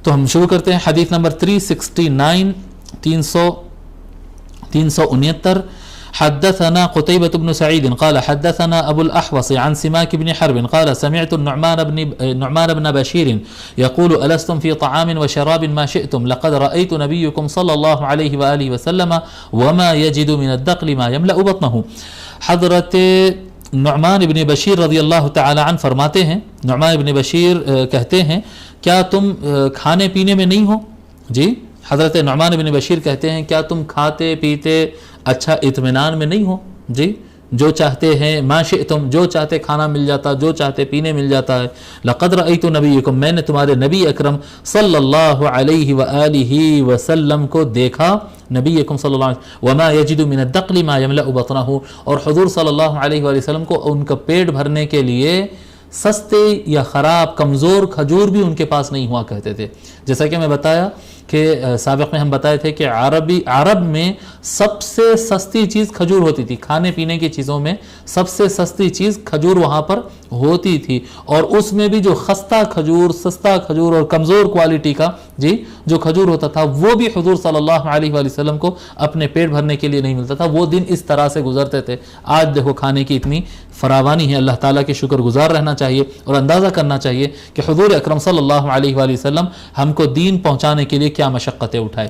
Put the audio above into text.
تو ہم شروع کرتے ہیں حدیث نمبر 369 369 حدثنا قتيبة بن سعيد قال حدثنا أبو الأحوص عن سماك بن حرب قال سمعت النعمان بن بشير يقول ألستم في طعام وشراب ما شئتم لقد رأيت نبيكم صلى الله عليه وآله وسلم وما يجد من الدقل ما يملأ بطنه. حضرت نعمان بن بشیر رضی اللہ تعالی عنہ فرماتے ہیں، نعمان بن بشیر کہتے ہیں کیا تم کھانے پینے میں نہیں ہو؟ جی حضرت نعمان بن بشیر کہتے ہیں کیا تم کھاتے پیتے اچھا اطمینان میں نہیں ہو؟ جی جو چاہتے ہیں ما شئتم، جو چاہتے کھانا مل جاتا، جو چاہتے پینے مل جاتا ہے. لقد رأیت نبیکم، میں نے تمہارے نبی اکرم صلی اللہ علیہ وآلہ وسلم کو دیکھا، نبی اکرم صلی اللہ علیہ وسلم وما یجد من الدقل ما یملأ بطنہ، اور حضور صلی اللہ علیہ وآلہ وسلم کو ان کا پیٹ بھرنے کے لیے سستے یا خراب کمزور کھجور بھی ان کے پاس نہیں ہوا کرتے تھے. جیسا کہ میں بتایا کہ سابق میں ہم بتائے تھے کہ عرب میں سب سے سستی چیز کھجور ہوتی تھی، کھانے پینے کی چیزوں میں سب سے سستی چیز کھجور وہاں پر ہوتی تھی، اور اس میں بھی جو خستہ کھجور، سستا کھجور اور کمزور کوالٹی کا جی جو کھجور ہوتا تھا وہ بھی حضور صلی اللہ علیہ وآلہ وسلم کو اپنے پیٹ بھرنے کے لیے نہیں ملتا تھا. وہ دن اس طرح سے گزرتے تھے. آج دیکھو کھانے کی اتنی فراوانی ہے، اللہ تعالیٰ کے شکر گزار رہنا چاہیے اور اندازہ کرنا چاہیے کہ حضور اکرم صلی اللہ علیہ وآلہ وسلم ہم کو دین پہنچانے کے لیے کیا مشقتیں اٹھائے.